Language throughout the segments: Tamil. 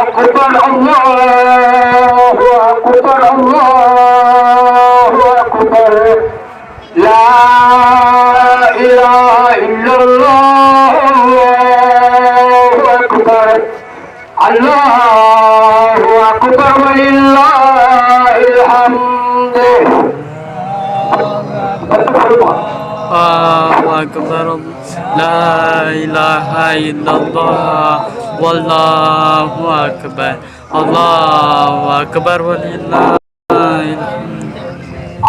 أكبر الله أكبر الله أكبر لا إله إلا الله الله أكبر الله أكبر ولله الحمد الله أكبر لا إله إلا الله والله أكبر الله أكبر ولله الحمد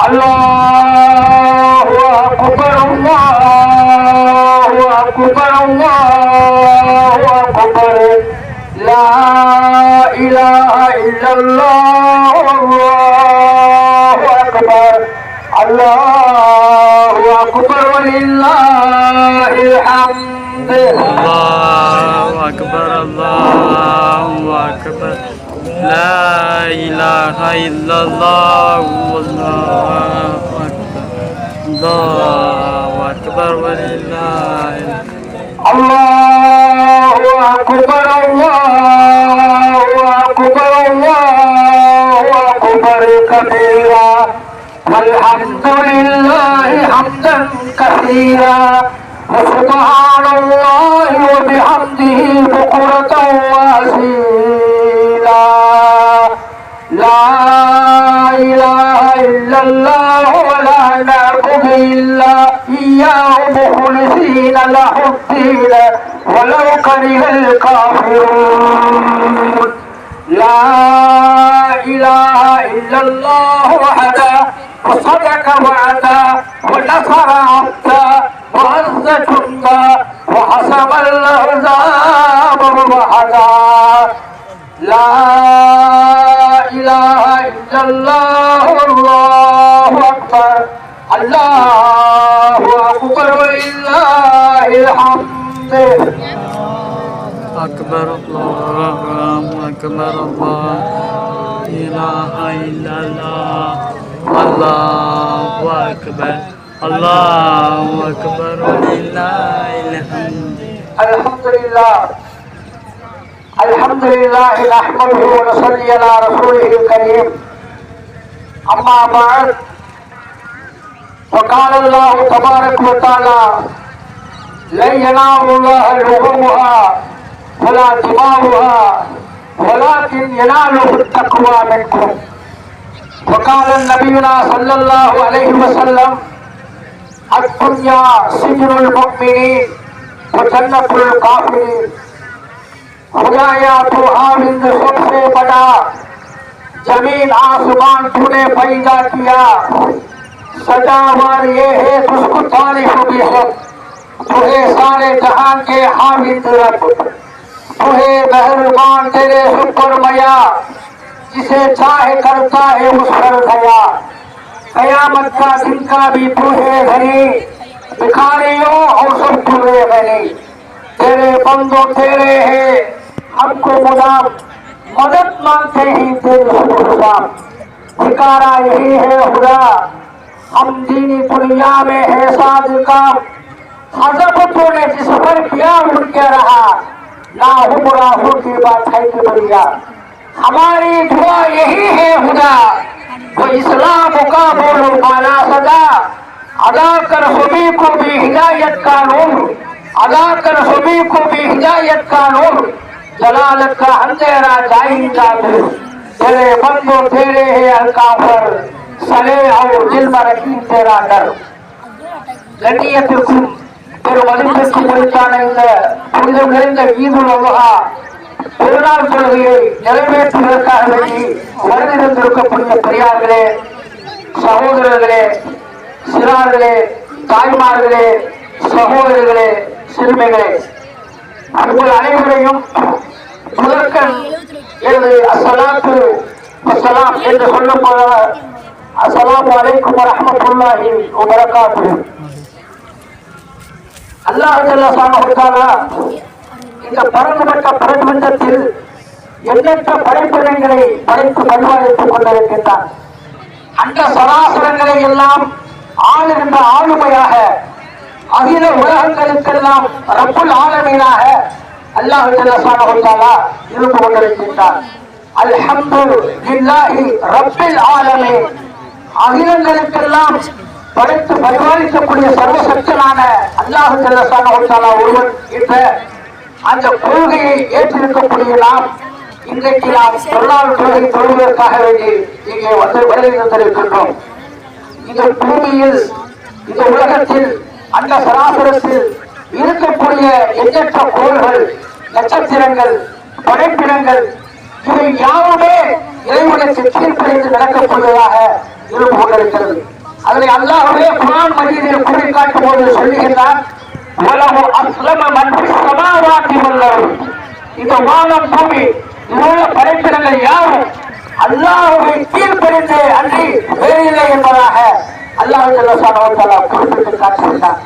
الله أكبر الله أكبر الله أكبر لا إله إلا الله الله أكبر الله أكبر ولله الحمد الله أكبر الله أكبر لا إله إلا الله والله أكبر الله أكبر ولله الله أكبر الله أكبر الله أكبر كبيرا والحمد لله حمدا كثيرا وسبحان الله وبحمده بكرة وأصيلا لا إله إلا الله ولا نعبد إلا إياه مخلصين له الدين ولو كره الكافرون لا إله إلا الله وحده وصدق وعدا ونصر عبدا وعز جندا وحسب الأحزاب وحدا لا إله إلا الله الله أكبر الله أكبر ولله الحمد أكبر الله أكبر الله إله إلا الله الله أكبر الله أكبر ولله الحمد الحمد لله الحمد لله نحمده ونصلي على رسوله الكريم أما بعد وقال الله تبارك وتعالى لن ينال الله لحومها ولا دماؤها ولكن يناله التقوى منكم وقال نبينا صلى الله عليه وسلم الدنيا سجن المؤمنين وجنة الكافرين खुदाया तो आविंद सबसे बड़ा जमीन आसमान तूने पैदा किया सजावार ये है तुझको तारीफ भी है तुहे सारे जहां के हाविंद रब तुहे मेहरबान तेरे शुक्र मया जिसे चाहे करता है उस पर दया कयामत का दिन का भी तुहे घनी भिखारियों और सब तुहे घनी तेरे बंदो तेरे हैं हमको मुदाम मदद मांगते ही तेरे गुलाम ठिकाना यही है खुदा हम दीनी दुनिया में है सादिका हजब तूने जिस पर किया उड़ के रहा ना हुमरा हो की बात है कि बढ़िया हमारी दुआ यही है खुदा वो इस्लाम का बोलो माला सदा अदा कर सभी को भी हिदायत का नूर अदा कर सभी को भी हिदायत का नूर जलालत का अंधेरा जाएगा तेरे बंदो तेरे है अलकाफर सले और दिल में रखी तेरा डर गणियத்திற்கும் பெருமதிப்பிற்கும் உரித்தான இந்த புனிதம் நிறைந்த ஈதுல் அல்ஹா பெருநாள் தொழுகையை நிறைவேற்றுவதற்காக வேண்டி வருந்திருந்திருக்கக்கூடிய பெரியார்களே சகோதரர்களே சிறார்களே தாய்மார்களே சகோதரர்களே சிறுமிகளே உங்கள் அனைவரையும் முதற்கண் எனது அஸ்ஸலாத்து வஸ்ஸலாம் என்று சொல்லப்போற அஸ்ஸலாமு அலைக்கும் வரஹ்மத்துல்லாஹி வபரகாத்துஹு அல்லாஹ் ஜல்ல ஷானஹு இந்த பரந்துபட்ட பிரபஞ்சத்தில் எண்ணற்ற படைப்பினங்களை படைத்து பரிபாலித்துக் கொண்டிருக்கின்றான் அந்த சராசரங்களை எல்லாம் ஆளுகின்ற ஆளுமையாக அகில உலகங்களுக்கெல்லாம் ரப்புல் ஆலமீனாக அல்லாஹ் ஜல்லல்லாஹு தஆலா இருந்து கொண்டிருக்கின்றார். அல்ஹம்துலில்லாஹி ரப்பில் ஆலமீன். அகிலங்களுக்கெல்லாம் படைத்து பரிபாலிக்கக்கூடிய சர்வசக்தனான அல்லாஹ் ஜல்லல்லாஹு தஆலா ஒருவன் என்ற அந்த கொள்கையை ஏற்றிருக்கக்கூடிய நாம் இன்றைக்கு நாம் பொருளாதார துறையை தொழுவதற்காக வேண்டி இங்கே வந்து வருகின்றோம். இந்த பூமியில் இந்த உலகத்தில் அந்த சராசரத்தில் இருக்கக்கூடிய எண்ணற்ற கோள்கள், நட்சத்திரங்கள், படைப்பினங்கள் இவை யாருமே இறைவனுக்கு கீழ்ப்படிந்து நடக்கக்கூடியதாக இருந்து கொண்டிருக்கிறது. அதனை அல்லாஹ்வே குர்ஆன் மஜீதில் குறி காட்டும் போது சொல்லுகின்றான், வலஹு அஸ்லம மன் ஃபிஸ் ஸமாவாதி வல் அர்த். இந்த வானம் பூமி இவ்வளவு படைப்பினங்கள் யாரும் அல்லாஹ்வை கீழ்ப்படிந்து அன்றி வேறில்லை என்பதாக அல்லாஹ் ஜல்லல்லாஹு தஆலா குறிப்பிட்டு காட்டுகின்றார்.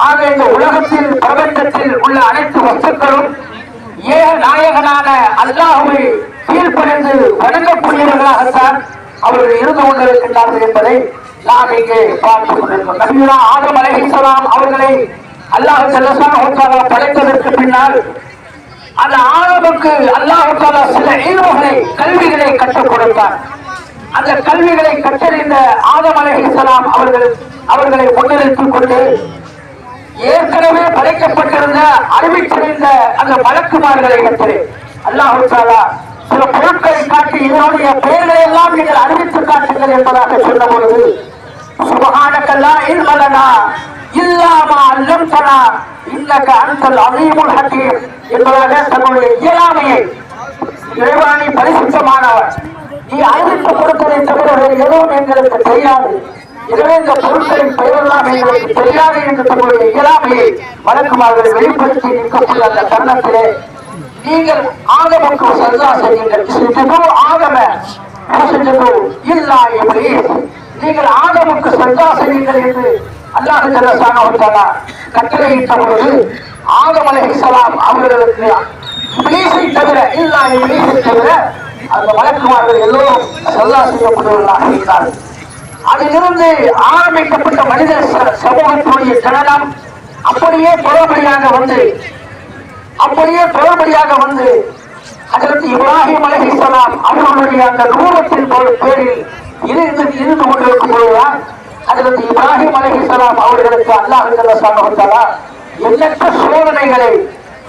ஆக இந்த உலகத்தில் பிரபஞ்சத்தில் உள்ள அனைத்து வஸ்துக்களும் நாயகனான அல்லாஹ்வை கீழ்ப்படிந்து வணங்கக்கூடியவர்களாகத்தான் அவர்கள் இருந்து கொண்டிருக்கின்றார்கள் என்பதை நாம் இங்கே பார்த்துக் கொண்டிருக்கிறோம். நபியுல்லா ஆதம் அலைஹிஸ்ஸலாம் அவர்களை அல்லாஹ் ஜல்லல்லாஹு தஆலா படைத்ததற்கு பின்னால் அந்த ஆதமுக்கு அல்லாஹ் தஆலா சில இல்முகளை, கல்விகளை கற்றுக் கொடுத்தார். அந்த கல்விகளை கற்றறிந்த ஆதம் அலைஹிஸ்ஸலாம் அவர்களை முன்னிறுத்திக் கொண்டு ஏற்கனவே படைக்கப்பட்டிருந்த அறிவித்திருந்த அந்த மலக்குமார்களை இடத்திலே அல்லாஹ் தஆலா சில பொருட்களை காட்டி இதனுடைய பெயர்களை எல்லாம் நீங்கள் அறிவித்து காட்டுங்கள் என்பதாக சொன்ன பொழுது, சுப்ஹானக லா இல்ம லனா இல்லா மா அல்லம்தனா இன்னக அன்தல் அலீமுல் ஹகீம் என்பதாக தன்னுடைய இயலாமையை, இறைவனை பரிசுத்தமானவர், நீ அறிவித்து கொடுத்ததை தவிர எதுவும் எங்களுக்கு தெரியாது, எனவே இந்த பொருட்களின் பெயரெல்லாம் எங்களுக்கு தெரியாது என்று தன்னுடைய இயலாமையை மலக்குமார்களை வெளிப்படுத்தி நிற்கக்கூடிய அந்த தருணத்திலே நீங்கள் ஆகமுக்கு சஜ்தா செய்யுங்கள். ஆகம இல்லா இப்லீஸ், நீங்கள் ஆகமுக்கு சஜ்தா செய்யுங்கள் என்று அல்லாஹ் ஜல்லல்லாஹு தஆலா கட்டளையிட்ட பொழுது ஆதம் அலைஹிஸ்ஸலாம் அவர்களுக்கு இப்லீஸை தவிர, இல்லா இப்லீஸை தவிர அந்த மலக்குமார்கள் எல்லோரும் சஜ்தா செய்யக்கூடியவர்களாக இருந்தார்கள். அதிலிருந்து ஆரம்பிக்கப்பட்ட மனித சமூகத்துடைய ஜனனம் அப்படியே தொடர்படியாக வந்து ஹஜ்ரத் இப்ராஹிம் அலைஹிஸ்ஸலாம் அவர்களுடைய அந்த ரூபத்தின் பேரில் இருந்து கொண்டிருக்கும் பொழுதுதான் ஹஜ்ரத் இப்ராஹிம் அலைஹிஸ்ஸலாம் அவர்களுக்கு அல்லாஹ் ஜல்லல்லாஹு தஆலா எண்ணற்ற சோதனைகளை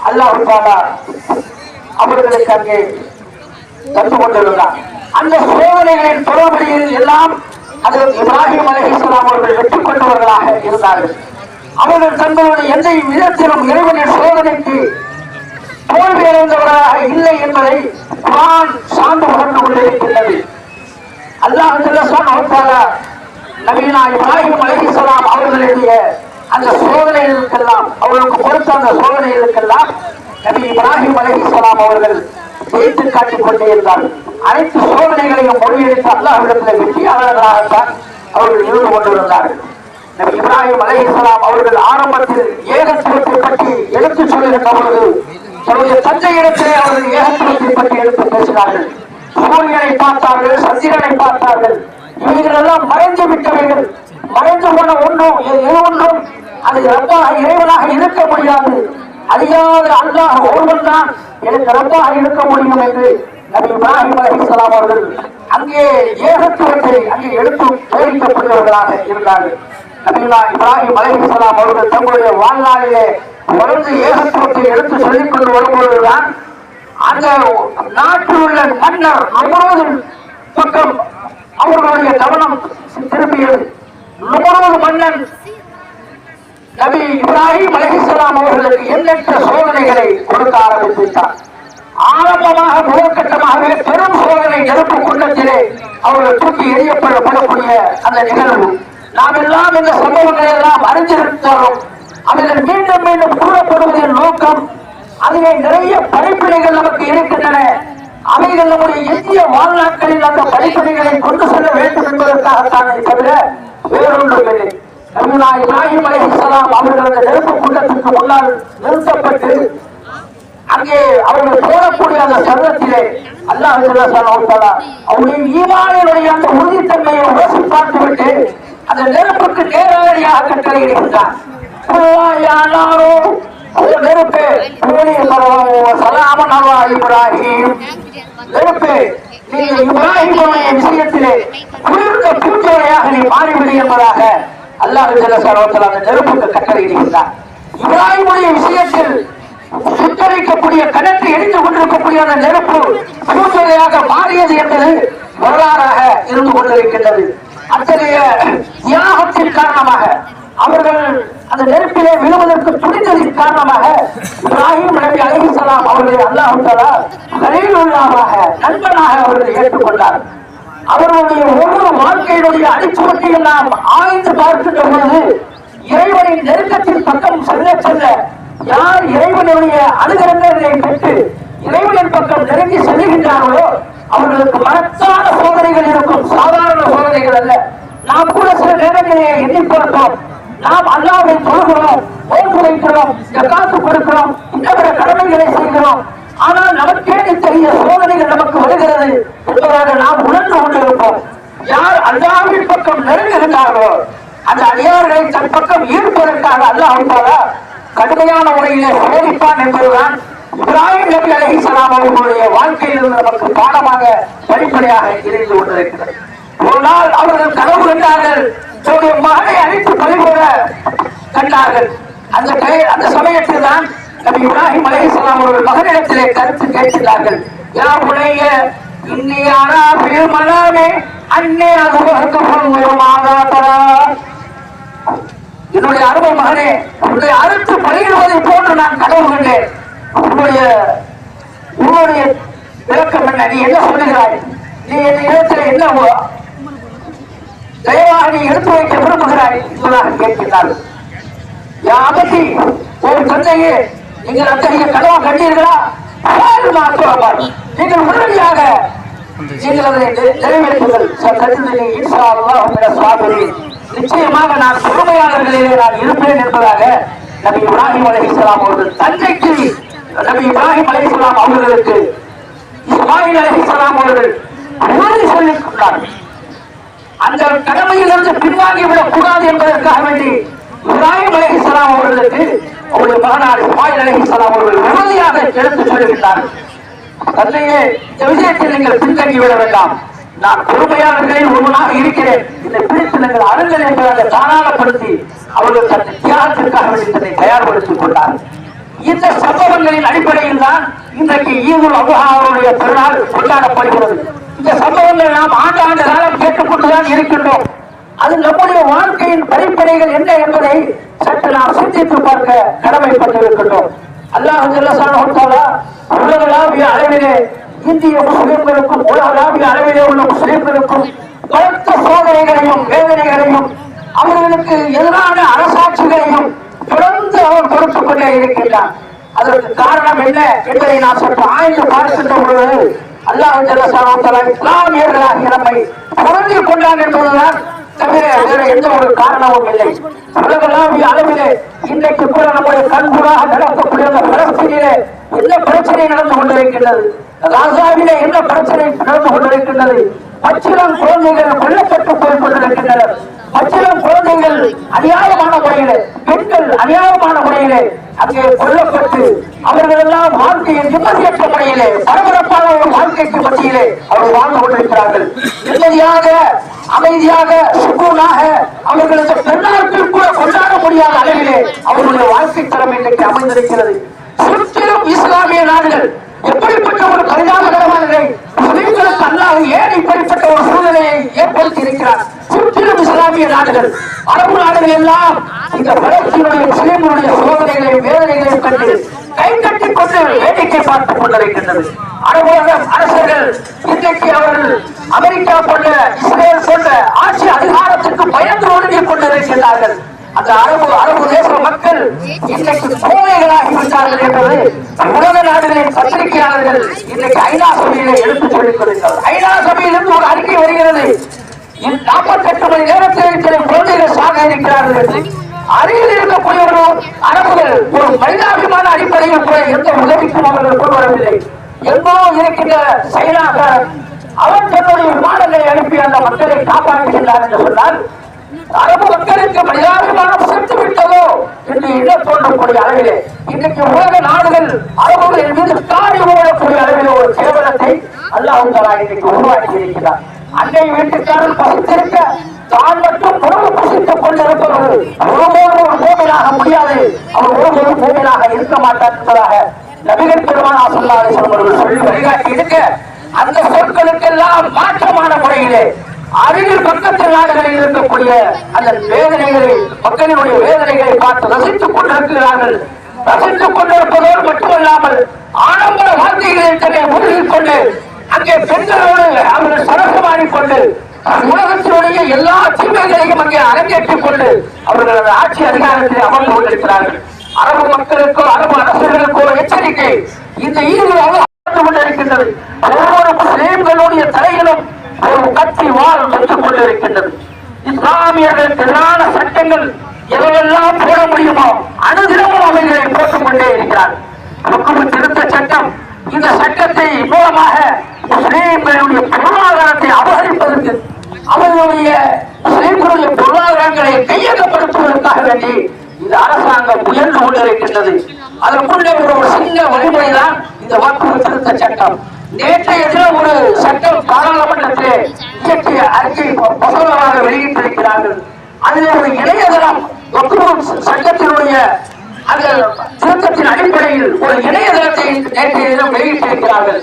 அல்லாஹ் தஆலா அவர்களுக்கு அங்கே தந்து கொண்டிருந்தார். அந்த சோதனைகளின் தொடர்படியில் எல்லாம் ஹஜ்ரத் இப்ராஹிம் அலைஹிஸ்ஸலாம் அவர்கள் வெற்றி கொண்டவர்களாக இருந்தார்கள். அவர்கள் தங்களுடைய எந்த விதத்திலும் இறைவனின் சோதனைக்கு தோல்வியடைந்தவர்களாக இல்லை என்பதை குர்ஆன் சான்று பகர்ந்து கொண்டிருக்கின்றது. அல்லாஹ் ஜல்லல்லாஹு தஆலா நபியுல்லா இப்ராஹிம் அலைஹிஸ்ஸலாம் அவர்களுடைய அந்த சோதனைகளுக்கெல்லாம், அவர்களுக்கு கொடுத்த அந்த சோதனைகளுக்கெல்லாம் நபி இப்ராஹிம் அலைஹிஸ்ஸலாம் அவர்கள் ஜெயித்து காட்டிக் கொண்டே இருந்தார்கள். அனைத்து சோதனைகளையும் முறியடித்து அல்லாஹ்விடத்தில் வெற்றியாளர்களாகத்தான் அவர்கள் இருந்து கொண்டிருந்தார்கள். நபி இப்ராஹிம் அலைஹிஸ்ஸலாம் அவர்கள் ஆரம்பத்தில் ஏகத்துவத்தை பற்றி எடுத்து சொல்லுகின்ற பொழுது தன்னுடைய தந்தையிடத்திலே அவர்கள் ஏகத்துவத்தை பற்றி எடுத்து பேசினார்கள். சூரியனை பார்த்தார்கள், சந்திரனை பார்த்தார்கள், இவைகள் எல்லாம் மறைந்து விட்டவைகள், மறைந்து போன ஒன்றும் ஒன்றும் அது ரப்பாக இறைவனாக இருக்க முடியாது, அறியாத அல்லாஹ் ஒருவன் தான் எனக்கு ரப்பாக இருக்க முடியும் என்று நபி இப்ராஹிம் அலைஹிஸ்ஸலாம் அவர்கள் அங்கே ஏகத்துவத்தை அங்கே எடுத்து போதிக்கக்கூடியவர்களாக இருந்தார்கள். நபியுல்லா இப்ராஹிம் அலைஹிஸ்ஸலாம் அவர்கள் தங்களுடைய வாழ்நாளிலே வளர்ந்து ஏகத்துவத்தை எடுத்து சொல்லிக் கொண்டு வரும்பொழுதுதான் அந்த நாட்டில் உள்ள மன்னர் நுமரூது பக்கம் அவர்களுடைய கவனம் திரும்பியது. நுமரூது மன்னன் நபி இப்ராஹிம் அலைஹிஸ்ஸலாம் அவர்களுக்கு எண்ணற்ற சோதனைகளை கொடுக்க ஆரம்பித்தார். ஆரம்பமாக முதற்கட்டமாகவே பெரும் சோதனை நெருப்பு குண்டத்திலே அவர்கள் தூக்கி எரியப்படக்கூடிய அந்த நிகழ்வு நாம் எல்லாம் இந்த சம்பவங்களை எல்லாம் அறிந்திருந்தாலும் அதில் மீண்டும் மீண்டும் கூறப்படுவதன் நோக்கம், அதிலே நிறைய படிப்பினைகள் நமக்கு இருக்கின்றன, அவைகள் நம்முடைய இந்திய வாழ்நாட்களில் அந்த படிப்பினைகளை கொண்டு செல்ல வேண்டும் என்பதற்காகத்தானே தவிர வேறொன்றும் இல்லை. நபியுல்லா இப்ராஹிம் அலைஹிஸ்ஸலாம் அவர்கள் அந்த நெருப்பு குண்டத்திற்கு முன்னால் நிறுத்தப்பட்டு அங்கே அவர்கள் போடக்கூடிய அந்த சர்வத்திலே அல்லாஹ் ஜல்லல்லாஹு தஆலா அவருடைய ஈமானினுடைய அந்த உறுதித்தன்மையை உரசி பார்த்துவிட்டு அந்த நெருப்புக்கு நேரடியாக கட்டளையிடுகின்றார். நெருப்பு சலாமன் அலா இப்ராஹிம். நெருப்பு நீங்க இப்ராஹிமுடைய விஷயத்திலே குளிர்ந்த பூஞ்சோலையாக நீ மாறிவிடு என்பதாக அல்லாஹ் ஜல்லஷானஹு அந்த நெருப்புக்கு கட்டளையிடுகின்றார். இப்ராஹிமுடைய விஷயத்தில் சுத்தரிக்கக்கூடிய கடற்று எரிந்து கொண்டிருக்கக்கூடிய அந்த நெருப்பு பூஞ்சோலையாக மாறியது என்பது வரலாறாக இருந்து கொண்டிருக்கின்றது. அத்தகைய தியாகத்தின் காரணமாக அவர்கள் அந்த நெருப்பிலே விழுவதற்கு துணிந்ததின் காரணமாக இப்ராஹிம் நபி அலைஹிஸ்ஸலாம் அவர்களை அல்லாஹ் தஆலா கலீலுல்லாஹாக நண்பனாக அவர்கள் ஏற்றுக்கொண்டார். அவர்களுடைய ஒவ்வொரு வாழ்க்கையினுடைய அடிச்சுவட்டையும் நாம் ஆய்ந்து பார்க்கின்ற பொழுது இறைவனின் நெருக்கத்தின் பக்கம் செல்ல செல்ல யார் இறைவனுடைய அனுகிரகங்களை பெற்று இறைவனின் பக்கம் நெருங்கி செல்கின்றார்களோ அவர்களுக்கு மகத்தான சோதனைகள் இருக்கும். சாதாரண சோதனைகள் அல்ல. நாம் கூட சில நேரங்களிலே எண்ணி பார்த்தோம். நாம் அல்லாஹ்வை தொழுகிறோம், நோன்பு வைக்கிறோம், ஜகாத்து கொடுக்கிறோம், இன்னபிற கடமைகளை செய்கிறோம். ஆனால் நமக்கே இத்தகைய சோதனைகள் நமக்கு வருகிறது என்பதாக நாம் உணர்ந்து கொண்டிருப்போம். யார் அல்லாஹ்வின் பக்கம் நெருங்குகின்றார்களோ அந்த அடியார்களை தன் பக்கம் ஈர்ப்பதற்காக அல்லாஹ் தஆலா கடுமையான முறையிலே சோதிப்பான் என்பதுதான் இப்ராஹிம் நபி அலைஹிஸ்ஸலாம் அவர்களுடைய வாழ்க்கையில் நமக்கு பாடமாக படிப்படியாக இருந்து கொண்டிருக்கிறது. ஒரு நாள் அவர்கள் கனவு கண்டார்கள், தன்னுடைய மகனை அழைத்து பலிபோட கண்டார்கள். அந்த சமயத்தில் தான் நபி இப்ராஹிம் அலைஹிஸ்ஸலாம் அவர்கள் மகனிடத்திலே கருத்து கேட்கிறார்கள். யா புனைய இன்னியாரா பில் மனாமே அன்னே அதுவகஃபம் மாதாதரா. என்னுடைய அருமை மகனே, உன்னை அறுத்து பலியிடுவதை போன்று நான் கனவு கண்டேன். உன்னுடைய விளக்கம் என்ன? நீ என்ன சொல்லுகிறாய்? நீ என் இடத்துல என்ன தயவாக நீ எடுத்து வைக்க விரும்புகிறாய் என்பதாக கேட்கிறார்கள். யாபத்தி, ஒரு தந்தையே, நீங்கள் அத்தகைய கனவு கண்டீர்களா? நீங்கள் உடனடியாக நீங்கள் அதை நிறைவேற்றுங்கள். நிச்சயமாக நான் பொறுமையாளர்களிலே நான் இருப்பேன் என்பதாக நபி இப்ராஹிம் அலைஹிஸ்ஸலாம் அவர்கள் தந்தைக்கு நபி இப்ராஹிம் அலைஹிஸ்ஸலாம் அவர்களுக்கு இஸ்மாயில் அலைஹிஸ்ஸலாம் அவர்கள் உறுதி சொல்லிக் கொண்டார்கள். அந்த கடமையிலிருந்து பின்வாங்கி விடக் கூடாது என்பதற்காக வேண்டி இப்ராஹிம் அலைஹிஸ்ஸலாம் அவர்களுக்கு அவருடைய மகனார் இஸ்மாயில் அலைஹிஸ்ஸலாம் அவர்கள் உறுதியாக எடுத்து சொல்லுகின்றார்கள். தந்தையே, இந்த விஷயத்தில் நீங்கள் பின்தங்கி விட வேண்டாம். நான் பொறுமையாளர்களில் ஒருவனாக இருக்கிறேன். இதை பிடித்து நீங்கள் அருங்கள் என்பதை தாராளப்படுத்தி அவர்கள் தன் தியாகத்திற்காக வேண்டி தன்னை தயார்படுத்திக் கொண்டார்கள். இந்த சம்பவங்களின் அடிப்படையில் தான் இன்றைக்கு ஈதுல் அத்ஹாவுடைய பெருநாள் கொண்டாடப்படுகிறது. இந்த சம்பவங்களை நாம் ஆண்டாண்டு காலம் கேட்டுக்கொண்டுதான் இருக்கின்றோம். அது நம்முடைய வாழ்க்கையின் படிப்படைகள் என்ன என்பதை சற்று நாம் சிந்தித்து பார்க்க கடமைப்பட்டிருக்கின்றோம். அல்லாஹ் ஜல்லஷானஹு தஆலா உலகளாவிய அளவிலே இந்திய முஸ்லிம்களுக்கும் உலகளாவிய அளவிலே உள்ள முஸ்லிம்களுக்கும் பலத்த சோதனைகளையும் வேதனைகளையும் அவர்களுக்கு எதிரான அரசாட்சிகளையும் தொடர்ந்து அவர் கொடுத்துக் கொண்டே இருக்கின்றார். அதற்கு காரணம் என்ன என்பதை நாம் சற்று ஆய்ந்து பார்க்கின்ற பொழுது அல்லாஹ் ஜல்லஷானஹு தஆலா இஸ்லாமியர்களாகிய நம்மை பொருந்திக் கொண்டான் என்பதுதான் தவிர வேற எந்த ஒரு காரணமும் இல்லை. உலகளாவிய அளவிலே இன்றைக்கு கூட நம்முடைய கண்கூடாக நடக்கக்கூடிய பலஸ்தீனிலே என்ன பிரச்சனை நடந்து கொண்டிருக்கின்றது, காசாவிலே என்ன பிரச்சனை நடந்து கொண்டிருக்கின்றது, பச்சிளம் குழந்தைகள் கொல்லப்பட்டு போய் கொண்டிருக்கின்றனர். பச்சிளம் குழந்தைகள் அநியாயமான முறையிலே, பெண்கள் அநியாயமான முறையிலே அங்கே கொல்லப்பட்டு அவர்கள் எல்லாம் வாழ்க்கையில் நிம்மதியற்ற முறையிலே பரபரப்பான ஒரு வாழ்க்கைக்கு மத்தியிலே அவர்கள் வாழ்ந்து கொண்டிருக்கிறார்கள். நிம்மதியாக அமைதியாக சுகூனாக அவர்களுக்கு பெருநாட்கள் கூட கொண்டாட முடியாத அளவிலே அவர்களுடைய வாழ்க்கை தரம் இன்றைக்கு அமைந்திருக்கிறது. சுற்றிலும் இஸ்லாமிய நாடுகள் எப்படிப்பட்ட ஒரு பரிதாபகரமானதை முஸ்லிம்களுக்கு அல்லாஹ் ஏன் இப்படிப்பட்ட ஒரு சூழ்நிலையை ஏற்படுத்தி இருக்கிறார். சுற்றிலும் இஸ்லாமிய நாடுகள், அரபு நாடுகள் எல்லாம் இந்த பலஸ்தீனுடைய முஸ்லிம்களுடைய சோதனைகளையும் வேதனைகளையும் கண்டு கை கட்டிக் கொண்டு வேடிக்கை பார்த்துக் கொண்டிருக்கின்றது. அரபு அரசர்கள் இன்றைக்கு அவர்கள் அமெரிக்கா போன்ற இஸ்ரேல் போன்ற ஆட்சி அதிகாரத்துக்கு பயந்து ஒடுங்கிக் கொண்டிருக்கின்றார்கள். அந்த அரபு தேச மக்கள் இன்றைக்கு கோழைகளாகி விட்டார்கள் என்பது உலக நாடுகளின் பத்திரிகையாளர்கள் இன்றைக்கு ஐநா சபையிலே எடுத்துச் சொல்லிக் கொண்டிருக்கிறார்கள். ஐநா சபையிலிருந்து ஒரு அறிக்கை வருகிறது, 48 மணி நேரத்தில் சில குழந்தைகள் சாக இருக்கிறார்கள் என்று. அருகில் இருக்கக்கூடியவர்கள் அரபுகள் ஒரு மனிதாபிமான அடிப்படையில் கூட எந்த உதவிக்கும் அவர்கள் கொண்டுவரவில்லை. எங்கோ இருக்கின்ற சைனாக அவன் தன்னுடைய விமானங்களை அனுப்பி அந்த மக்களை காப்பாற்றுகின்றார் என்று சொன்னால் அரபு மக்களுக்கு மனிதாபிமானம் சென்று விட்டதோ என்று எண்ண தோன்றக்கூடிய அளவிலே இன்றைக்கு உலக நாடுகள் அரபுகளின் மீது காரி ஓடக்கூடிய அளவிலே ஒரு கேவலத்தை அல்லாஹ் தஆலா இன்றைக்கு உருவாக்கி இருக்கிறார். அன்னை வீட்டுக்காரன் பசித்திருக்க தான் மட்டும் உணவு பசித்துக் கொண்டிருப்பவர்கள் ஒருபோதும் ஒரு மூமினாக முடியாது, அவர் ஒருபோதும் மூமினாக இருக்க மாட்டார் என்பதாக நபிகள் பெருமானார் ஸல்லல்லாஹு அலைஹி வஸல்லம் அவர்கள் சொல்லி வழிகாட்டி இருக்க, அந்த சொற்களுக்கெல்லாம் மாற்றமான முறையிலே அருகில் பக்கத்து நாடுகளில் இருக்கக்கூடிய அந்த வேதனைகளை, மக்களினுடைய வேதனைகளை பார்த்து ரசித்துக் கொண்டிருக்கிறார்கள். ரசித்துக் கொண்டிருப்பதோடு மட்டுமல்லாமல் ஆடம்பர வாழ்க்கைகளில் தன்னை மூழ்கிக் கொண்டு அங்கே பெண்களோடு அவர்கள் சரசமாடிக் கொண்டு உலகத்தினுடைய எல்லா தீமைகளையும் அங்கே அரங்கேற்றிக் கொண்டு அவர்கள் அந்த ஆட்சி அதிகாரத்தில் அமர்ந்து கொண்டிருக்கிறார்கள். அரபு மக்களுக்கோ அரபு அரசுகளுக்கோ எச்சரிக்கை, இந்த ஈடுபாடு கொண்டிருக்கின்றது. ஒவ்வொரு முஸ்லிம்களுடைய தலையிலும் ஒரு கத்தி வாள் பெற்றுக் கொண்டிருக்கின்றது. இஸ்லாமியர்களுக்கு எதிரான சட்டங்கள் எதையெல்லாம் போட முடியுமோ அனுதினமும் அவைகளை போட்டுக் கொண்டே இருக்கிறார். திருத்த சட்டம், இந்த சட்டத்தை மூலமாக முஸ்லிம்களுடைய பொருளாதாரத்தை அபகரிப்பதற்கு, அவர்களுடைய முஸ்லிம்களுடைய பொருளாதாரங்களை கையகப்படுத்துவதற்காக வேண்டி இந்த அரசாங்கம் முயன்று கொண்டிருக்கின்றது. அதற்குள்ளே ஒரு சின்ன வழிமுறைதான் இந்த வக்ஃபு திருத்த சட்டம். நேற்றைய தினம் ஒரு சட்டம் பாராளுமன்றத்திலே இயற்றிய அறிக்கை மசோதாவாக வெளியிட்டிருக்கிறார்கள். அதில் ஒரு இணையதளம் வக்ஃபு சட்டத்தினுடைய அந்த திருத்தத்தின் அடிப்படையில் ஒரு இணையதளத்தை நேற்றைய தினம் வெளியிட்டிருக்கிறார்கள்.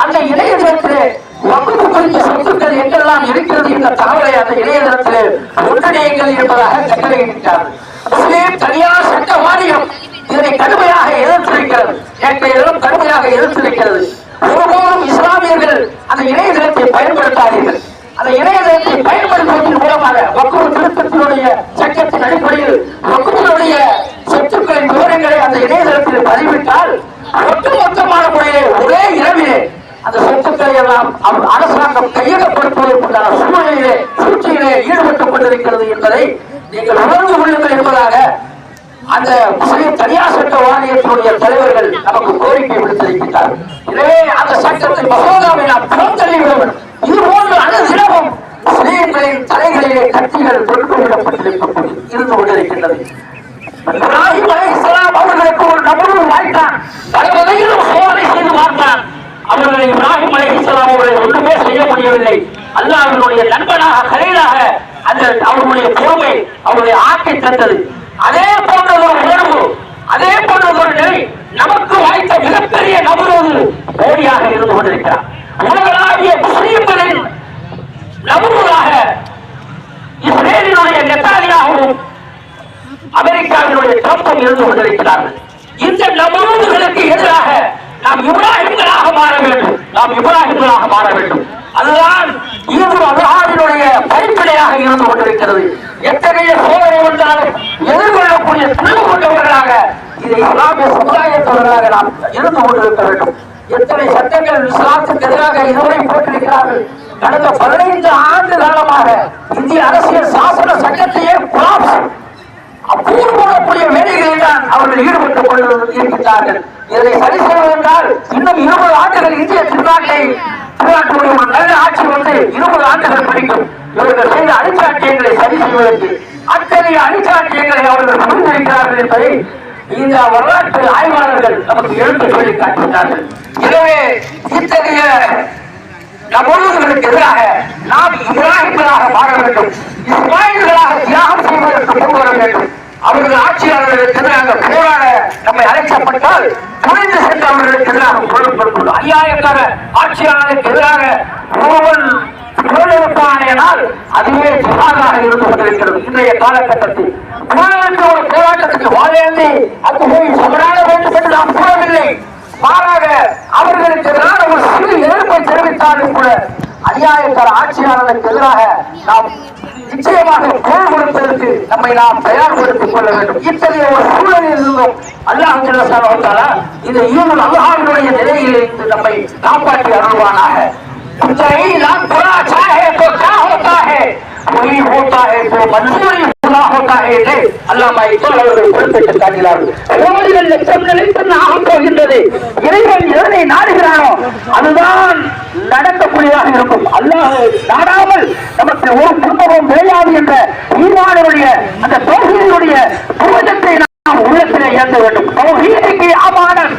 அந்த இணையதளத்திலே வக்ஃபு குறித்த சொத்துக்கள் எங்கெல்லாம் இருக்கிறது என்ற தகவலை அந்த இணையதளத்திலே ஒன்றிணையுங்கள் என்பதாக கட்டளையிட்டார்கள். முஸ்லிம் தனியார் சட்ட வாரியம் இதனை கடுமையாக எதிர்த்திருக்கிறது. நேற்றைய தினம் கடுமையாக எதிர்த்திருக்கிறது. ஒருபோதும் இஸ்லாமியர்கள் அந்த இணையதளத்தை பயன்படுத்தாதீர்கள். அந்த இணையதளத்தை பயன்படுத்துவதன் மூலமாக வக்ஃபு திருத்தத்தினுடைய சட்டத்தின் அடிப்படையில் வக்ஃபினுடைய சொத்துக்களின் விவரங்களை அந்த இணையதளத்தில் பதிவிட்டால் ஒட்டுமொத்தமான முறையிலே ஒரே இரவிலே அந்த சொத்துக்களை எல்லாம் அரசாங்கம் கையகப்படுத்துவதற்குண்டான சூழ்நிலையிலே சூழ்ச்சியிலே ஈடுபட்டுக் கொண்டிருக்கிறது என்பதை நீங்கள் உணர்ந்து கொள்ளுங்கள் என்பதாக அந்த முஸ்லிம் தனியார் சட்ட வாரியத்தினுடைய தலைவர்கள் நமக்கு கோரிக்கை விடுத்திருக்கிறார்கள். எனவே அந்த சட்டத்தை மசோதாவை நாம் புறந்தள்ளிவிட வேண்டும். இதுபோன்று அனுதினமும் முஸ்லிம்களின் தலைகளிலே கத்திகள் தொடுத்துவிடப்பட்டிருக்க இருந்து கொண்டிருக்கின்றது. இப்ராஹிம் அலைஹிஸ்ஸலாம் அவர்களுக்கு ஒரு நபரும் வாய்த்தான், பலவகையிலும் சோதனை செய்து பார்த்தான். அவர்களை இப்ராஹிம் அலைஹிஸ்ஸலாம் அவர்களை ஒன்றுமே செய்ய முடியவில்லை. அல்லாஹ்வினுடைய நண்பனாக கலீலாக அந்த அவருடைய பொறுமை அவருடைய ஆக்கை தந்தது. அதே போன்ற ஒரு உணர்வு, அதே போன்ற ஒரு நிலை நமக்கு வாய்த்த மிகப்பெரிய நபரோடு மோடியாக இருந்து கொண்டிருக்கிறார். உலகளாவிய முஸ்லிம்களின் நபராக இஸ்ரேலினுடைய நெத்தானியாகவும் அமெரிக்காவினுடைய ட்ரம்பும் இருந்து கொண்டிருக்கிறார்கள். இந்த நபர்களுக்கு எதிராக நாம் இப்ராஹிம்களாக மாற வேண்டும். நாம் இப்ராஹிம்களாக மாற வேண்டும். அதுதான் ஈதுல் அத்ஹாவினுடைய பரிந்துரையாக இருந்து கொண்டிருக்கிறது. எத்தகைய சோதனை வந்தாலும் எதிர்கொள்ளக்கூடிய துணிவு கொண்டவர்களாக இதை இஸ்லாமிய சமுதாயத்தவர்களாக நாம் இருந்து கொண்டிருக்க வேண்டும். எத்தனை சட்டங்கள் இஸ்லாத்துக்கு எதிராக இதுவரை போட்டிருக்கிறார்கள். கடந்த 15 ஆண்டு காலமாக இந்திய அரசியல் சாசன சட்டத்தையே அபூர்வக்கூடிய வேலைகளில் தான் அவர்கள் ஈடுபட்டுக் கொண்டிருக்கிறார்கள். இதனை சரி செய்வதென்றால் இன்னும் 20 ஆண்டுகள் இந்திய திருநாட்டுடைய ஒரு நல்ல ஆட்சி வந்து 20 ஆண்டுகள் பிடிக்கும். இவர்கள் செய்த அழிச்சாட்டியங்களை சரி செய்வதற்கு அத்தகைய அழிச்சாட்டியங்களை அவர்கள் புரிந்திருக்கிறார்கள் என்பதை இந்த வரலாற்று ஆய்வாளர்கள் நமக்கு எடுத்து சொல்லி காட்டுகிறார்கள். எனவே இத்தகைய நபர்களுக்கு எதிராக நாம் இப்ராஹிம்களாக மாற வேண்டும். இஸ்மாயில்களாக தியாகம் செய்வதற்கு முன்வர வேண்டும். அவர்கள் ஆட்சியாளர்களுக்கு எதிராக போராட நம்மை அழைக்கப்பட்டால் துணிந்து சென்று அவர்களுக்கு எதிராக குரல் கொடுக்கணும். ஐயாயிரக்கார ஆட்சியாளர்களுக்கு எதிராக ஒருவன் குரல் எடுப்பானால் அதுவே ஜிஹாதாக இருந்து கொண்டிருக்கிறது. இன்றைய காலகட்டத்தில் ஒரு போராட்டத்துக்கு வாழேந்தி அங்கு போய் சமராட வேண்டும் என்று நாம் கூறவில்லை. மாறாக அவர்களுக்கு எதிரான ஒரு சிறு எதிர்ப்பை தெரிவித்தாலும் கூட அநியாயக்கார ஆட்சியாளர்களுக்கு எதிராக நாம் நிச்சயமாக குரல் கொடுப்பதற்கு நம்மை நாம் தயார்படுத்திக் கொள்ள வேண்டும். இத்தகைய ஒரு சூழலில் இருந்தும் அல்லாஹ் இந்த ஈதுல் அத்ஹாவினுடைய நிலையில் இருந்து நம்மை காப்பாற்றி அருள்வானாக. இறைவன் எதனை நாடுகிறானோ அதுதான் நடக்கக்கூடியதாக இருக்கும். அல்லாஹ் நாடாமல் நமக்கு உலகத்தில் ஒரு புத்தகம் விளையாது என்ற ஈமானுடைய அந்த தௌஹீதுடைய பூஜத்தை நாம் உள்ளத்திலே இயங்க வேண்டும். தௌஹீதுக்கு அமானத்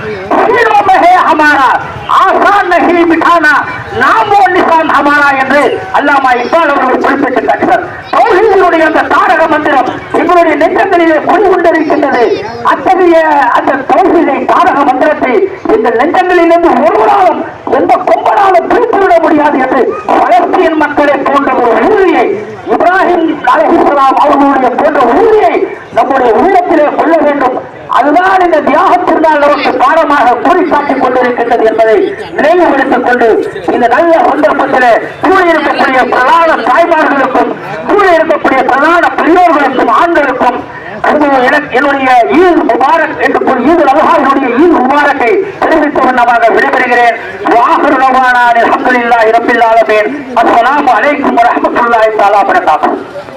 ஹமாரா ஆசான் நஹி மிட்டானா நாமோ நிசான் ஹமாரா என்று அல்லாமா இக்பால் அவர்கள் குறிப்பிட்டு காட்டினார். தௌஹீதுடைய அந்த தாரக மந்திரம் எங்களுடைய நெஞ்சங்களிலே குடிகொண்டிருக்கின்றது. அத்தகைய அந்த தௌஹீதை தாரக மந்திரத்தை இந்த நெஞ்சங்களிலிருந்து ஒருவராலும் எந்த கொம்பனாலும் பிரித்துவிட முடியாது என்று பலஸ்தீன் மக்களை போன்ற ஒரு உறுதியை இப்ராஹிம் அலைஹிஸ்ஸலாம் அவர்களுடைய போன்ற உறுதியை நம்முடைய உள்ளத்திலே கொள்ள வேண்டும். அதுதான் இந்த தியாகத்தினால் நமக்கு பாடமாக கூறிக்காட்டிக் கொண்டிருக்கின்றது என்பதை நினைவுபடுத்திக் கொண்டு இந்த நல்ல சந்தர்ப்பத்திலே கூடியிருக்கக்கூடிய பிரதான தாய்மார்களுக்கும் கூடியிருக்கக்கூடிய பிரதான பெரியோர்களுக்கும் ஆண்களுக்கும் என்னுடைய ஈத் முபாரக் என்று ஈத் அல்ஹாவுடைய ஈத் முபாரக்கை தெரிவித்த வண்ணமாக விடைபெறுகிறேன். வாஹிரு தஅவானா அல்ஹம்துலில்லாஹி ரப்பில் ஆலமீன். அஸ்ஸலாமு அலைக்கும் வரஹ்மத்துல்லாஹி தஆலா வபரகாத்துஹு.